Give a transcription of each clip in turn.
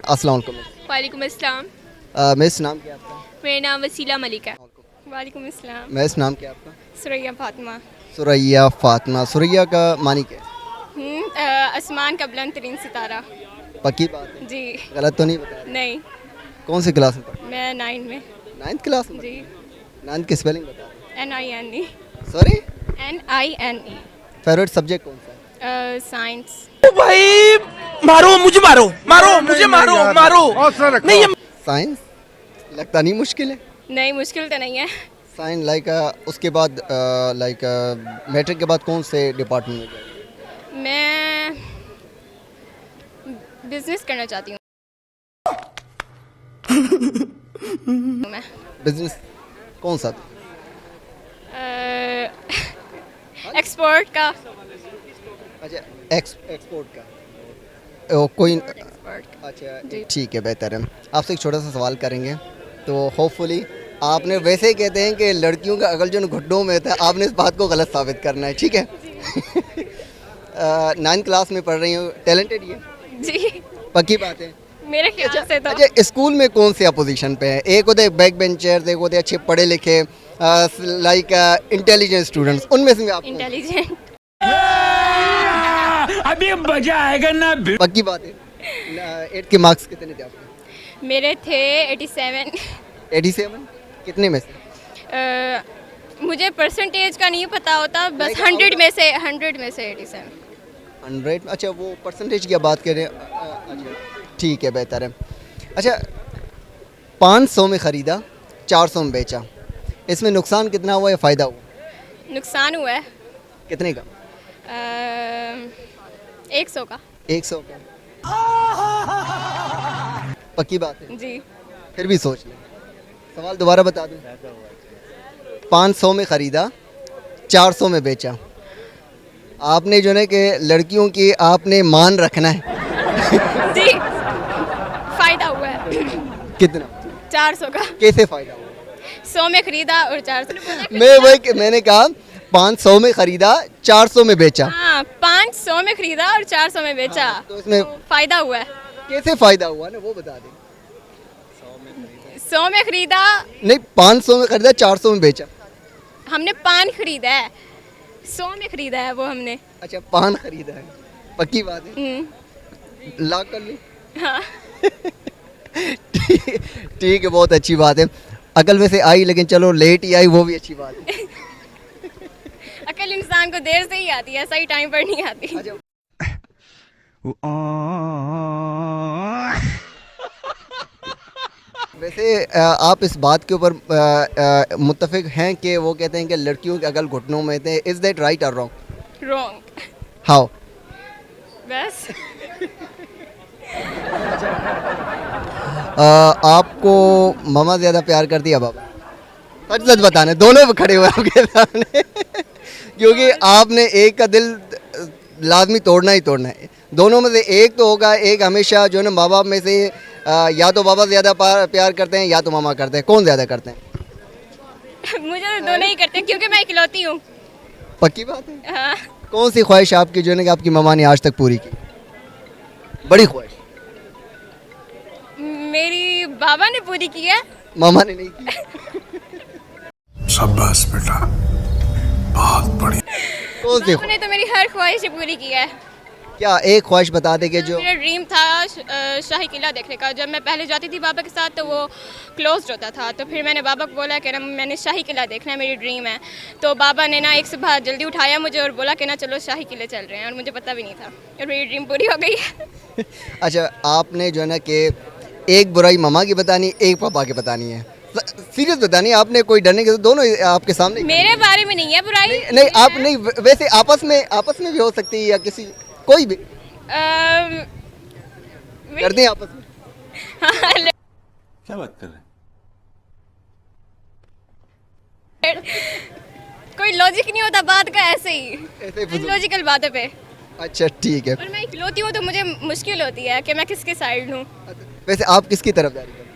अस्सलाम वालेकुम। वालेकुम अस्सलाम। मिस नाम क्या है आपका? मेरा नाम वसीला मलिक है। वालेकुम अस्सलाम। मिस नाम क्या है आपका? सुरैया फातिमा। सुरैया फातिमा। सुरैया का मानी क्या है? आसमान का बुलंद तरीन सितारा। पक्की बात है? जी। गलत तो नहीं बता रहे? नहीं, कौन सी क्लास में पढ़ते मैं 9 में। हैं? 9th क्लास में? जी। 9th की स्पेलिंग बता रहे? NINE। Sorry. NINE। Favourite subject कौन सा है? साइंस। भाई मारो मुझे, मारो मारो मुझे, मारो मारो नहीं। साइंस लगता नहीं मुश्किल है। नहीं, मुश्किल तो नहीं है। साइंस लाइक उसके बाद लाइक मैट्रिक के बाद कौन से डिपार्टमेंट में जाएंगे? मैं बिजनेस करना चाहती हूँ। मैं बिजनेस कौन सा? एक्सपोर्ट का। अच्छा एक्सपोर्ट का। कोई एक्सपोर्ट। अच्छा जी। ठीक है, बेहतर है। आपसे एक छोटा सा सवाल करेंगे तो होपफुली आपने वैसे ही कहते हैं कि लड़कियों का अकल जो घुटनों में होता है, आपने इस बात को गलत साबित करना है, ठीक है? 9th क्लास में पढ़ रही हूँ, टैलेंटेड ये जी। पक्की बात है? मेरे ख्याल से तो। अच्छा स्कूल में कौन से पोजीशन पे है? एक होते बैक बेंचर्स, एक होते अच्छे पढ़े लिखे लाइक इंटेलिजेंट स्टूडेंट्स, उनमें से आप इंटेलिजेंट। अभी मजा आएगा ना। पक्की बात है? 8 के मार्क्स कितने थे आपके? मेरे थे 87। 87 कितने में से? मुझे परसेंटेज का नहीं पता होता, बस Like 100 में से 87। 100? अच्छा वो परसेंटेज की आप बात कर रहे हैं। अच्छा ठीक है, बेहतर है। अच्छा 500 में ख़रीदा, 400 में बेचा, इसमें नुकसान कितना हुआ या फ़ायदा हुआ? नुकसान हुआ है कितने का? 100 का। 100 का। पक्की बात है? जी। फिर भी सोच लें। सवाल दोबारा बता दूं। 500 में ख़रीदा, 400 में बेचा, आपने जो है कि लड़कियों की आपने मान रखना है। जी। फायदा हुआ है। कितना? 400 का। कैसे फ़ायदा हुआ? 100 में खरीदा और 400। मैंने कहा 500 में ख़रीदा, 400 में बेचा। हाँ, 500 में खरीदा और 400 में बेचा। हाँ, तो इसमें फायदा हुआ है। कैसे फ़ायदा हुआ ना वो बता दें। 100 में खरीदा, नहीं 500 में ख़रीदा, 400 में बेचा। हमने पान खरीदा है। 100 में खरीदा है वो हमने। अच्छा पान खरीदा है, पक्की बात है? ला कर लूँ? हाँ। ठीक है, बहुत अच्छी बात है। अकल में से आई, लेकिन चलो लेट ही आई, वो भी अच्छी बात है। अकल इंसान को देर से ही आती है, सही टाइम पर नहीं आती। अच्छा वैसे आप इस बात के ऊपर मुत्तफिक हैं कि वो कहते हैं कि लड़कियों के अकल घुटनों में थे, इज़ दैट राइट और रॉन्ग? रॉन्ग। हाउ? बस। आपको ममा ज़्यादा प्यार करती है बाबा? सच सच बताने, दोनों खड़े हुए आपके सामने। क्योंकि आपने एक का दिल लाजमी तोड़ना ही तोड़ना है। दोनों में से एक तो होगा, एक हमेशा जो है ना माँ बाप में से या तो बाबा ज़्यादा प्यार करते हैं या तो मामा करते हैं, कौन ज़्यादा करते हैं? मुझे तो दोनों ही करते हैं क्योंकि मैं इकलौती हूँ। पक्की बात है? हाँ। कौन सी ख्वाहिश आपकी जो है ना कि आपकी मामा ने आज तक पूरी की? बड़ी ख्वाहिश? मेरी बाबा ने पूरी की है। मामा ने नहीं की? शाबाश बेटा, बहुत बढ़िया। कौन सी बाबा ने तो मेरी हर ख्वाहिश पूरी की है। क्या एक ख्वाहिश बता दे कि जो मेरा ड्रीम था शाही किला देखने का। जब मैं पहले जाती थी बाबा के साथ तो वो क्लोज्ड होता था, तो फिर मैंने बाबा को बोला कि ना मैंने शाही किला देखना है, मेरी ड्रीम है। तो बाबा ने ना एक सुबह जल्दी उठाया मुझे और बोला कि ना चलो शाही किले चल रहे हैं, और मुझे पता भी नहीं था और मेरी ड्रीम पूरी हो गई है। अच्छा आपने जो है ना कि एक बुराई ममा की बतानी, एक पापा की बतानी है, सीरियस बतानी है आपने? कोई डरने के दोनों आपके सामने? मेरे बारे में नहीं है बुराई। नहीं आप नहीं, वैसे आपस में भी हो सकती है या किसी कोई भी करते हैं आपस में? क्या बात कर रहे हैं? कोई लॉजिक नहीं होता बात का, ऐसे ही ऐसे ही फजूल। लॉजिकल बातों पे। अच्छा ठीक है। और मैं इकलौती हूँ तो मुझे मुश्किल होती है कि मैं किसके साइड हूँ। वैसे आप किसकी तरफदारी करते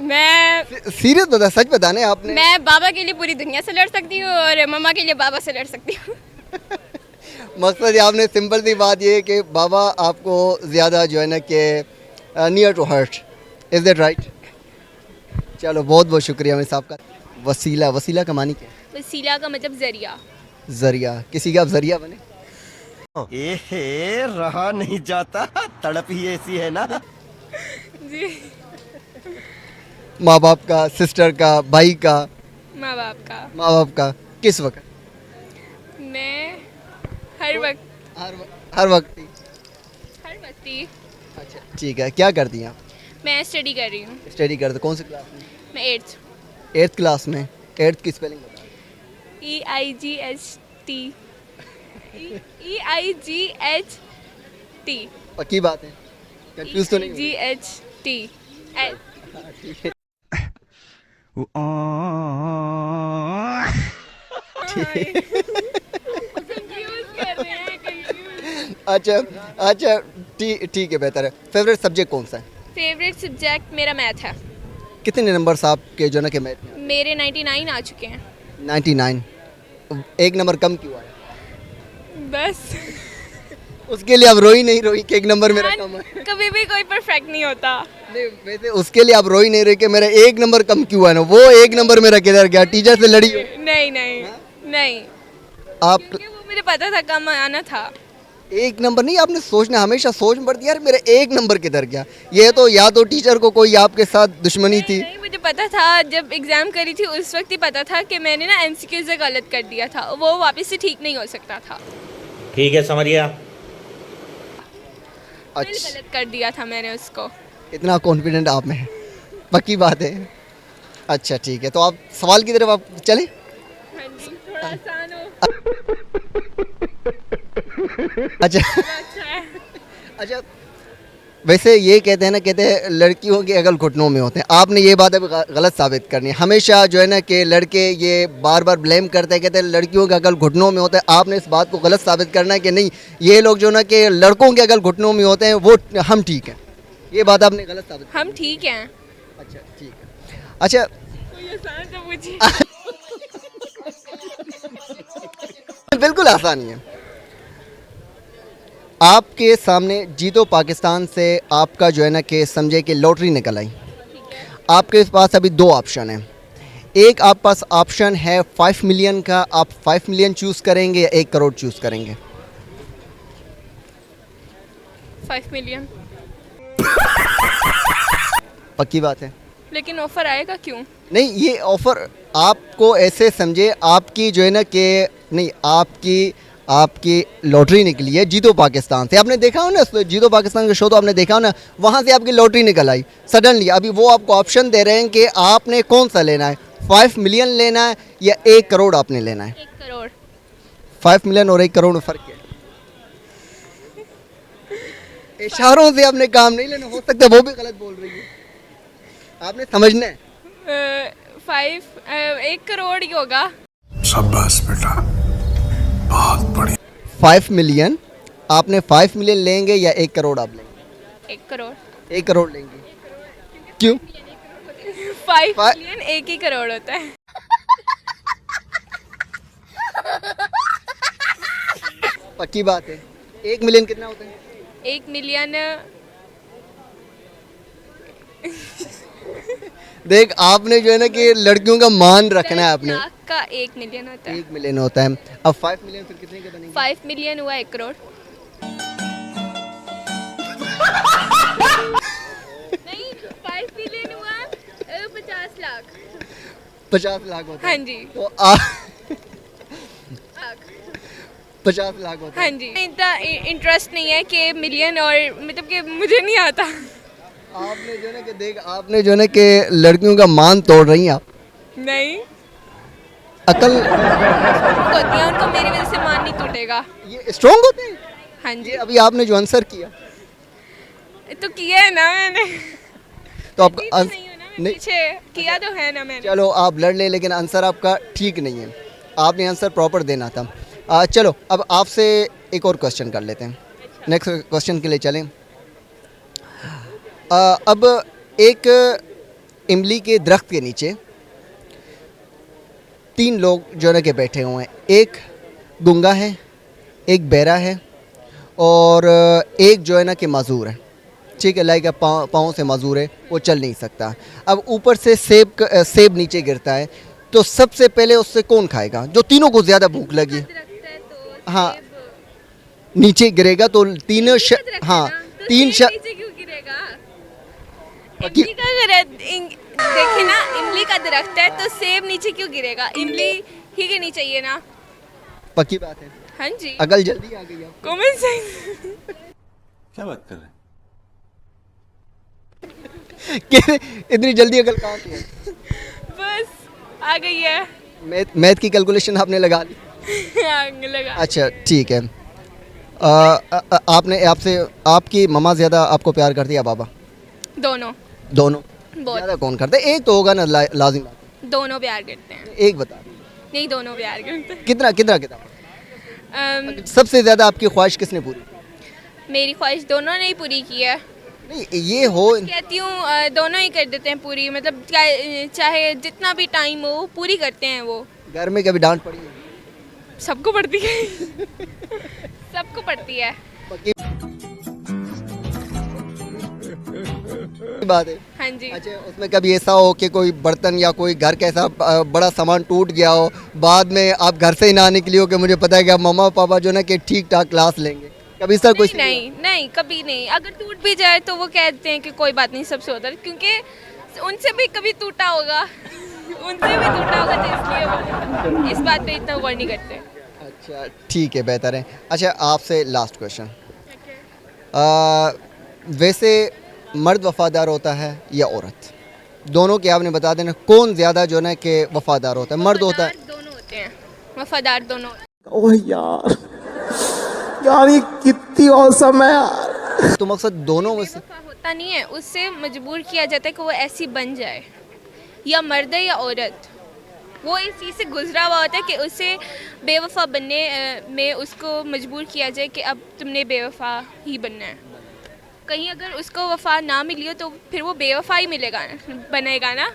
मैं हैं? सीरियस बता, सच बताने आपने। मैं बाबा के लिए पूरी दुनिया से लड़ सकती हूँ और मम्मा के लिए बाबा से लड़ सकती हूँ। मकसद ये आपने सिंपल सी बात ये है कि बाबा आपको ज़्यादा जो है ना कि near to heart, is that right? चलो बहुत बहुत शुक्रिया मिस आपका। वसीला, वसीला का मानी क्या है? वसीला का मतलब जरिया। जरिया, किसी का आप जरिया बने? एहे रहा नहीं जाता, तड़प ही ऐसी है ना। जी। माँ बाप का, सिस्टर का, भाई का? माँ बाप का। माँ बाप का। किस वक्त? मैं हर वक्त। हर वक्त ही? हर वक्त ही। अच्छा ठीक है, क्या करती हैं आप? मैं स्टडी कर रही हूँ। स्टडी करते, कौन सी क्लास में? मैं 8th। 8th क्लास में। 8th की स्पेलिंग बताओ। EIGHT। EIGHT। पक्की बात है, कंफ्यूज तो नहीं? GHT। अच्छा अच्छा, ठीक है, बेहतर है। फेवरेट सब्जेक्ट कौन सा है? फेवरेट सब्जेक्ट मेरा मैथ है। कितने नंबर्स आपके जो ना कि मैथ में? मेरे 99 आ चुके हैं। 99। एक नंबर कम क्यों आया? बस उसके लिए आप रोई नहीं, रोई कि एक नंबर मेरा कम है? कभी भी कोई परफेक्ट नहीं होता। नहीं, वैसे उसके लिए आप रोई नहीं रही कि मेरा एक नंबर कम क्यों है ना, वो एक नंबर मेरा किधर गया? टीचर से लड़ी हो? नहीं नहीं नहीं, आप क्योंकि वो मुझे पता था कम आना था। एक नंबर नहीं, आपने सोचना, हमेशा सोच पड़ती है यार मेरा एक नंबर किधर गया। ये तो या तो टीचर को कोई आपके साथ दुश्मनी थी। नहीं, मुझे पता था, जब एग्जाम करी थी उस वक्त ही पता था कि मैंने ना MCQ से गलत कर दिया था, वो वापस से ठीक नहीं हो सकता था। ठीक है, समझ गया। फिर अच्छा, गलत कर दिया था मैंने उसको। इतना कॉन्फिडेंट आप में है, पक्की बात है। अच्छा ठीक है, तो आप सवाल की तरफ आप चले। हाँ जी, थोड़ा आसान हो। अच्छा अच्छा है। अच्छा, वैसे ये कहते हैं ना, कहते हैं लड़कियों के अकल घुटनों में होते हैं। आपने ये बात अब गलत साबित करनी है। हमेशा जो है ना कि लड़के ये बार बार ब्लेम करते हैं, कहते हैं लड़कियों के अकल घुटनों में होते हैं। आपने इस बात को गलत साबित करना है कि नहीं, ये लोग जो ना कि लड़कों के अकल घुटनों में होते हैं, वो हम ठीक हैं। ये बात आपने गलत साबित। हम ठीक हैं। अच्छा ठीक है। अच्छा कोई आसान तो पूछिए। बिल्कुल आसानी है। आपके सामने जीतो पाकिस्तान से आपका जो है ना कि समझे कि लॉटरी निकल आई। आपके पास अभी दो ऑप्शन हैं। एक आप पास ऑप्शन है 5 मिलियन का, आप 5 मिलियन चूज़ करेंगे या 1 करोड़ चूज़ करेंगे? 5 मिलियन। पक्की बात है? लेकिन ऑफर आएगा क्यों? नहीं, ये ऑफ़र आपको ऐसे समझे, आपकी जो है ना कि नहीं, आपकी लॉटरी निकली है जीतो पाकिस्तान से। आपने देखा हो ना जीतो पाकिस्तान का शो, तो आपने देखा हो ना, वहाँ से आपकी लॉटरी निकल आई सडनली। अभी वो आपको ऑप्शन दे रहे हैं कि आपने कौन सा लेना है, 5 मिलियन लेना है या 1 करोड़ आपने लेना है। 1 करोड़। 5 मिलियन और 1 करोड़ में फ़र्क क्या है? इशारों से आपने काम नहीं लेना, हो सकता है वो भी गलत बोल रही है, आपने समझना है। 1 करोड़ ही होगा। शाबाश बेटा, बहुत बढ़िया। 5 मिलियन, आपने 5 मिलियन लेंगे या 1 करोड़ आप लेंगे? 1 करोड़। 1 करोड़ लेंगे, क्यों? 5 मिलियन 1 ही करोड़ होता है। पक्की बात है। 1 मिलियन कितना होता है? 1 मिलियन देख, आपने जो है ना कि लड़कियों का मान रखना है आपने। 10 लाख का 1 मिलियन होता है। 1 मिलियन होता है। अब 5 मिलियन फिर कितने के बनेंगे? 5 मिलियन हुआ 1 करोड़। नहीं, 5 मिलियन हुआ 50 लाख। 50 लाख होता हाँ है। जी। तो लाख। 50 लाख होता हाँ है। जी। इतना इंटरेस्ट नहीं है कि मिलियन, और मतलब कि मुझे नहीं आता। आपने जो है ना कि देख, आपने जो है ना कि लड़कियों का मान तोड़ रही हैं आप। नहीं अकल होती है उनको, मेरी वजह से मान नहीं टूटेगा। ये स्ट्रॉन्ग होते हैं। हाँ ये जी, अभी आपने जो आंसर किया, तो किया है ना मैंने। तो आपका पीछे नहीं हूँ ना मैं, नहीं, पीछे किया तो है ना मैंने। चलो आप लड़ ले, लेकिन आंसर आपका ठीक नहीं है। आपने आंसर प्रॉपर देना था। चलो अब आपसे एक और क्वेश्चन कर लेते हैं। नेक्स्ट क्वेश्चन के लिए चलें। अब एक इमली के दरख्त के नीचे 3 लोग जो है ना कि बैठे हुए हैं। एक गूंगा है, एक बहरा है और एक जो है ना कि माजूर है। ठीक है, लाइक पाँव से मजूर है, वो चल नहीं सकता। अब ऊपर से सेब नीचे गिरता है, तो सबसे पहले उससे कौन खाएगा? जो तीनों को ज़्यादा भूख लगी, हाँ, नीचे गिरेगा तो हाँ, तीन नीचे क्यों गिरेगा? पकी- इमली का देखिए ना, इमली का दरख्त है तो सेब नीचे क्यों गिरेगा? इमली ही गिरनी चाहिए ना। पक्की बात है। हाँ जी, अकल जल्दी आ गई आपको। Common sense. क्या बात कर रहे हैं? कि इतनी जल्दी अकल कहाँ से है? बस आ गई है। मैथ की कैलकुलेशन आपने लगा ली? आग लगा। अच्छा ठीक है। आपने आपसे आपकी मम्मा ज़्यादा आपको प्यार करती है या पापा? दोनों दोनों। बहुत, ज़्यादा कौन करता है? एक तो होगा ना लाजिम। दोनों प्यार करते हैं। एक बता दो। नहीं, दोनों प्यार करते हैं। कितना कितना कितना? सबसे ज़्यादा आपकी ख्वाहिश किसने पूरी? मेरी ख्वाहिश दोनों ने ही पूरी की है। नहीं ये हो, कहती हूँ दोनों ही कर देते हैं पूरी, मतलब चाहे जितना भी टाइम हो पूरी करते हैं वो। घर में कभी डांट पड़ी है? सबको पड़ती है। सबको पड़ती है। पक्की बात है। हाँ जी। अच्छा, उसमें कभी ऐसा हो कि कोई बर्तन या कोई घर का ऐसा बड़ा सामान टूट गया हो, बाद में आप घर से ही ना निकली हो कि मुझे पता है कि अब मम्मा पापा जो ना कि ठीक ठाक क्लास लेंगे, कभी ऐसा कुछ नहीं नहीं, कभी नहीं। अगर टूट भी जाए तो वो कहते हैं कि कोई बात नहीं, सबसे होता है, क्योंकि उनसे भी कभी टूटा होगा। उनसे भी टूटा होगा, तो इसलिए वो इस बात पे इतना गौर नहीं करते। अच्छा ठीक है, बेहतर है। अच्छा आपसे लास्ट क्वेश्चन, वैसे मर्द वफादार होता है या औरत? दोनों के आपने बता देना कौन ज़्यादा जो ना कि वफादार होता है? मर्द होता है? दोनों होते हैं वफादार, दोनों। ओह यार, यार ये कितनी औसम है यार। तो मकसद दोनों में से वफा होता नहीं है, उससे मजबूर किया जाता है कि वो ऐसी बन जाए, या मर्द है या औरत, वो इस चीज़ से गुजरा हुआ होता है कि उसे बेवफा बनने में उसको मजबूर किया जाए कि अब तुमने बेवफा ही बनना है। कहीं अगर उसको वफा ना मिली हो तो फिर वो बेवफा ही बनेगा ना।